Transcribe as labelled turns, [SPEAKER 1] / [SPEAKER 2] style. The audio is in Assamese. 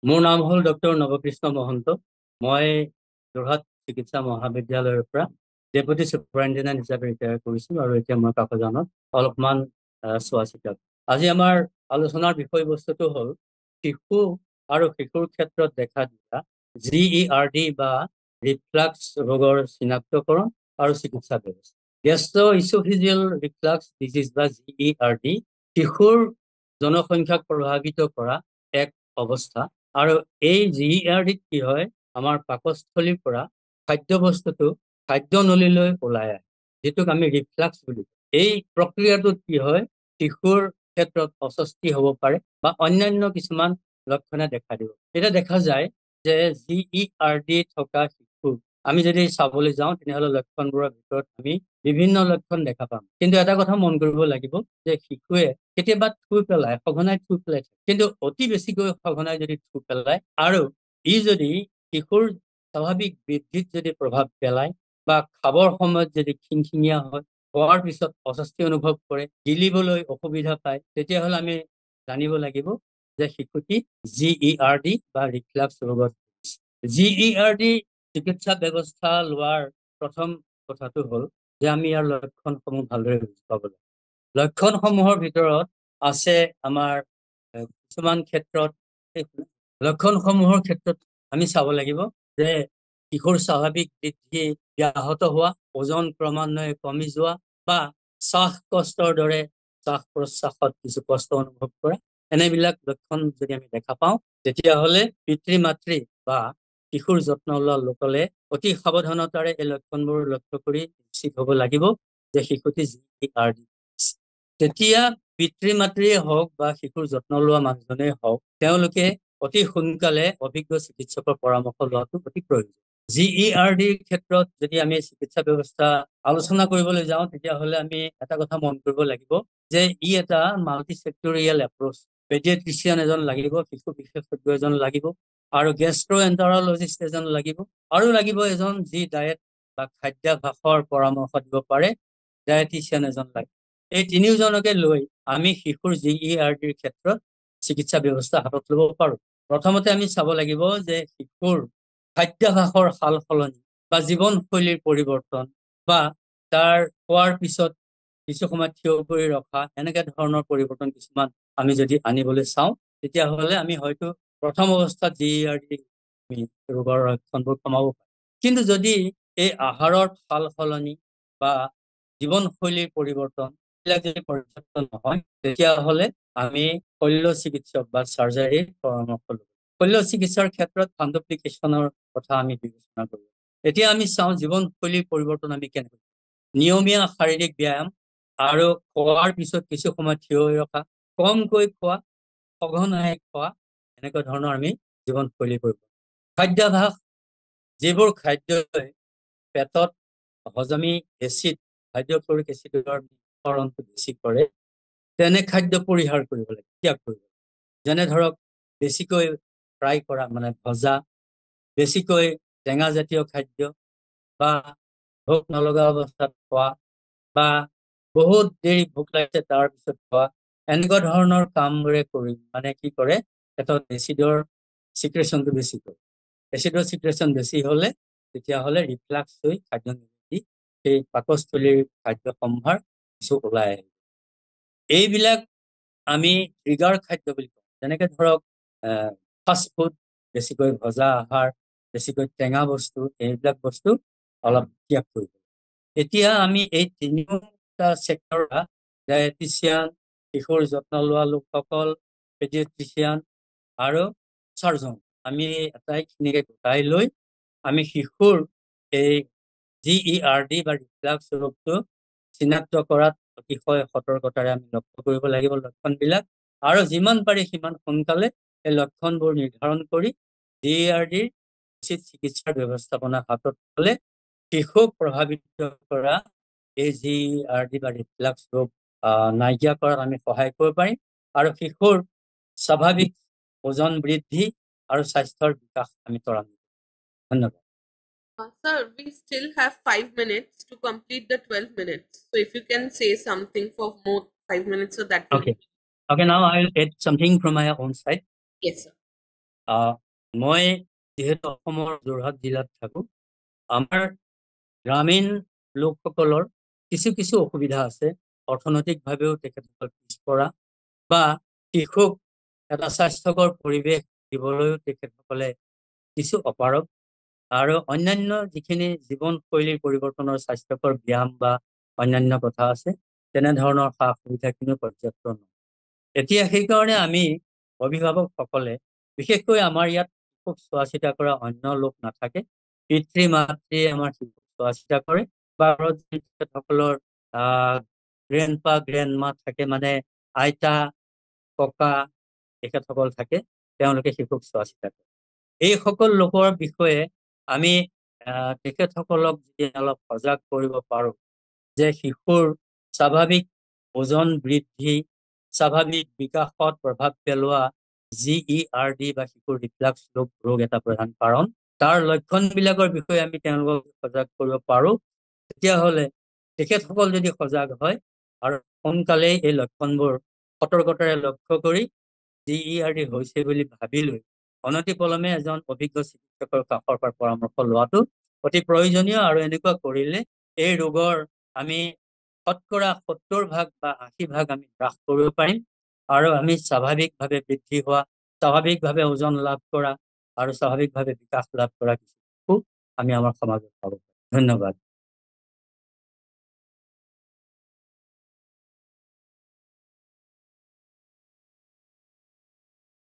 [SPEAKER 1] মোৰ নাম হ'ল ডক্টৰ নৱকৃষ্ণ মহন্ত। মই যোৰহাট চিকিৎসা মহাবিদ্যালয়ৰ পৰা ডেপুটি ছুপাৰিনটেণ্ডেণ্ট হিচাপে ৰিটায়াৰ কৰিছো আৰু এতিয়া মই কাকজানত অলপমান চোৱা চিতা। আজি আমাৰ আলোচনাৰ বিষয়বস্তুটো হ'ল শিশু আৰু শিশুৰ ক্ষেত্ৰত দেখা দিয়া GERD বা ৰিফ্লাক্স ৰোগৰ চিনাক্তকৰণ আৰু চিকিৎসা ব্যৱস্থা। গেষ্ট্ৰ'ইচোফেজিয়েল ৰিফ্লাক্স ডিজিজ বা GERD শিশুৰ জনসংখ্যাক প্ৰভাৱিত কৰা এক অৱস্থা। আৰু এই GERDত কি হয়, আমাৰ পাকস্থলীৰ পৰা খাদ্য বস্তুটো খাদ্য নলীলৈ ওলাই আহে, যিটোক আমি ৰিফ্লাক্স বুলি কওঁ। এই প্ৰক্ৰিয়াটোত কি হয়, শিশুৰ ক্ষেত্ৰত অস্বস্তি হ'ব পাৰে বা অন্যান্য কিছুমান লক্ষণে দেখা দিব। এতিয়া দেখা যায় যে GERD থকা শিশু আমি যদি চাবলৈ যাওঁ তেনেহ'লে লক্ষণবোৰৰ ভিতৰত আমি বিভিন্ন লক্ষণ দেখা পাম। কিন্তু এটা কথা মন কৰিব লাগিব যে শিশুৱে কেতিয়াবা থুই পেলাই, সঘনাই থুই পেলাই, কিন্তু অতি বেছিকৈ সঘনাই যদি থুই পেলাই আৰু ই যদি শিশুৰ স্বাভাৱিক বৃদ্ধিত যদি প্ৰভাৱ পেলায় বা খাবৰ সময়ত যদি খিংখিঙীয়া হয়, খোৱাৰ পিছত অস্বস্তি অনুভৱ কৰে, গিলিবলৈ অসুবিধা পায়, তেতিয়াহ'লে আমি জানিব লাগিব যে শিশুটি GERD বা ৰিফ্লাক্স ৰোগত GERD চিকিৎসা ব্যৱস্থা লোৱাৰ প্ৰথম কথাটো হ'ল যে আমি ইয়াৰ লক্ষণসমূহ ভালদৰে বুজি পাব লাগে। লক্ষণসমূহৰ ভিতৰত আছে আমাৰ কিছুমান ক্ষেত্ৰত লক্ষণসমূহৰ ক্ষেত্ৰত আমি চাব লাগিব যে শিশুৰ স্বাভাৱিক বৃদ্ধি ব্যাহত হোৱা, ওজন ক্ৰমান্বয়ে কমি যোৱা বা শ্বাসকষ্টৰ দৰে শ্বাস প্ৰশ্বাসত কিছু কষ্ট অনুভৱ কৰা, এনেবিলাক লক্ষণ যদি আমি দেখা পাওঁ, তেতিয়াহ'লে পিতৃ মাতৃ বা শিশুৰ যত্ন লোৱা লোকলে অতি সাৱধানতাৰে এই লক্ষণবোৰ লক্ষ্য কৰি নিশ্চিত হ'ব লাগিব যে শিশুটি GERD। তেতিয়া পিতৃ মাতৃয়ে হওক বা শিশুৰ যত্ন লোৱা মানুহজনেই হওক, তেওঁলোকে অতি সোনকালে অভিজ্ঞ চিকিৎসকৰ পৰামৰ্শ লোৱাটো অতি প্ৰয়োজন। GERDৰ ক্ষেত্ৰত যদি আমি চিকিৎসা ব্যৱস্থা আলোচনা কৰিবলৈ যাওঁ, তেতিয়াহ'লে আমি এটা কথা মন কৰিব লাগিব যে ই এটা মাল্টি ছেক্টৰিয়েল এপ্ৰ'চ। পেডিয়াট্ৰিচিয়ান এজন লাগিব, শিশু বিশেষজ্ঞ এজন লাগিব, আৰু গেষ্ট্ৰ'এণ্টাৰলজিষ্ট এজন লাগিব, আৰু লাগিব এজন যি ডায়েট বা খাদ্যাভ্যাসৰ পৰামৰ্শ দিব পাৰে, ডায়েটিচিয়ান এজন লাগিব। এই তিনিওজনকে লৈ আমি শিশুৰ GERDৰ ক্ষেত্ৰত চিকিৎসা ব্যৱস্থা হাতত ল'ব পাৰোঁ। প্ৰথমতে আমি চাব লাগিব যে শিশুৰ খাদ্যাভ্যাসৰ সাল সলনি বা জীৱনশৈলীৰ পৰিৱৰ্তন বা তাৰ খোৱাৰ পিছত কিছু সময় থিয় কৰি ৰখা, এনেকে ধৰণৰ পৰিৱৰ্তন কিছুমান আমি যদি আনিবলৈ চাওঁ, তেতিয়াহ'লে আমি হয়তো প্ৰথম অৱস্থাত GERD ৰোগৰ লক্ষণবোৰ কমাব পাৰোঁ। কিন্তু যদি এই আহাৰৰ সাল সলনি বা জীৱনশৈলীৰ পৰিৱৰ্তন এইবিলাক যদি পৰ্যাপ্ত নহয়, তেতিয়াহ'লে আমি শল্য চিকিৎসক বা চাৰ্জাৰীৰ পৰামৰ্শ ল'ব। শল্য চিকিৎসাৰ ক্ষেত্ৰত ফাণ্ডাপ্লিকেশ্যনৰ কথা আমি বিবেচনা কৰোঁ। এতিয়া আমি চাওঁ জীৱনশৈলীৰ পৰিৱৰ্তন আমি কেনেকৈ, নিয়মীয়া শাৰীৰিক ব্যায়াম আৰু খোৱাৰ পিছত কিছু সময় থিয় হৈ ৰখা, কমকৈ খোৱা, সঘনাই খোৱা, এনেকুৱা ধৰণৰ আমি জীৱনশৈলী কৰিব। খাদ্যাভ্যাস, যিবোৰ খাদ্যই পেটত হজমি এচিড, হাইড্ৰক্লৰিক এচিডৰ ক্ষৰণটো বেছি কৰে, তেনে খাদ্য পৰিহাৰ কৰিব লাগে, ত্যাগ কৰিব লাগে। যেনে ধৰক বেছিকৈ ফ্ৰাই কৰা মানে ভজা, বেছিকৈ টেঙা জাতীয় খাদ্য বা ভোক নলগা অৱস্থাত খোৱা বা বহুত দেৰি ভোক লাগিছে তাৰপিছত খোৱা, এনেকুৱা ধৰণৰ কামবোৰে কৰি মানে কি কৰে, পেটত এচিডৰ চিক্ৰেশ্যনটো বেছি কৰে। এচিডৰ চিক্ৰেশ্যন বেছি হ'লে তেতিয়াহ'লে ৰিফ্লাক্স হৈ খাদ্য নিগেটি সেই পাকস্থলীৰ খাদ্য সম্ভাৰ কিছু ওলাই আহিব। এইবিলাক আমি ট্ৰিগাৰ খাদ্য বুলি কওঁ। যেনেকে ধৰক ফাষ্ট ফুড, বেছিকৈ ভজা আহাৰ, বেছিকৈ টেঙা বস্তু, এইবিলাক বস্তু অলপ ত্যাগ কৰিব। এতিয়া আমি এই তিনিওটা ছেক্টৰ, ডায়েটিচিয়ান, শিশুৰ যত্ন লোৱা লোকসকল, পেডিয়াট্ৰিচিয়ান আৰু চাৰ্জন, আমি আটাইখিনিকে গোটাই লৈ আমি শিশুৰ এই GERD বা ৰিফ্লাক্স ৰোগটো চিনাক্ত কৰাত অতিশয় সতৰ্কতাৰে আমি লক্ষ্য কৰিব লাগিব লক্ষণবিলাক, আৰু যিমান পাৰি সিমান সোনকালে এই লক্ষণবোৰ নিৰ্ধাৰণ কৰি GERDৰ উচিত চিকিৎসাৰ ব্যৱস্থাপনা হাতত ল'লে শিশুক প্ৰভাৱিত কৰা এই GERD বা ৰিফ্লাক্স ৰোগ নাইকিয়া কৰাত আমি সহায় কৰিব পাৰিম, আৰু শিশুৰ স্বাভাৱিক ওজন বৃদ্ধি আৰু স্বাস্থ্যৰ বিকাশ আমি ত্বৰান্বিত কৰিম। ধন্যবাদ।
[SPEAKER 2] Sir, we still have 5 minutes to complete the 12 minutes. So if you can say something for more 5 minutes, so that will
[SPEAKER 1] Okay. Now I will add something from my own side.
[SPEAKER 2] Yes, sir.
[SPEAKER 1] আহ, মই যিহেতু অসমৰ যোৰহাট জিলাত থাকো, আমাৰ গ্ৰামীণ লোকসকলৰ কিছু কিছু অসুবিধা আছে। অৰ্থনৈতিকভাৱেও তেখেতসকল পিছপৰা, বা শিশুক এটা স্বাস্থ্যকৰ পৰিৱেশ দিবলৈও তেখেতসকলে কিছু অপাৰগ, আৰু অন্যান্য যিখিনি জীৱনশৈলীৰ পৰিৱৰ্তনৰ স্বাস্থ্যকৰ ব্যায়াম বা অন্যান্য কথা আছে, তেনেধৰণৰ সা সুবিধাখিনিও পৰ্যাপ্ত নহয়। এতিয়া সেইকাৰণে আমি অভিভাৱকসকলে, বিশেষকৈ আমাৰ ইয়াত শিশুক চোৱা চিতা কৰা অন্য লোক নাথাকে, পিতৃ মাতৃয়ে আমাৰ শিশুক চোৱা চিতা কৰে, বা ঘৰত তেখেতসকলৰ গ্ৰেণ্ডপা গ্ৰেণ্ডমা থাকে, মানে আইতা ককা তেখেতসকল থাকে, তেওঁলোকে শিশুক চোৱা চিতা কৰে। এই সকল লোকৰ বিষয়ে আমি তেখেতসকলক যদি অলপ সজাগ কৰিব পাৰো যে শিশুৰ স্বাভাৱিক ওজন বৃদ্ধি, স্বাভাৱিক বিকাশত প্ৰভাৱ পেলোৱা GERD বা শিশুৰ ৰিফ্লাক্স ৰোগ এটা প্ৰধান কাৰণ, তাৰ লক্ষণবিলাকৰ বিষয়ে আমি তেওঁলোকক সজাগ কৰিব পাৰো, তেতিয়াহ'লে তেখেতসকল যদি সজাগ হয় আৰু সোনকালেই এই লক্ষণবোৰ সতৰ্কতাৰে লক্ষ্য কৰি GERD হৈছে বুলি ভাবি লৈ অনতিপলমে এজন অভিজ্ঞ চিকিৎসকৰ কাষৰ পৰা পৰামৰ্শ লোৱাটো অতি প্ৰয়োজনীয়। আৰু এনেকুৱা কৰিলে এই ৰোগৰ আমি শতকৰা 70% বা 80% আমি হ্ৰাস কৰিব পাৰিম, আৰু আমি স্বাভাৱিকভাৱে বৃদ্ধি হোৱা, স্বাভাৱিকভাৱে ওজন লাভ কৰা আৰু স্বাভাৱিকভাৱে বিকাশ লাভ কৰা কিছু আমি আমাৰ সমাজত পাব। ধন্যবাদ।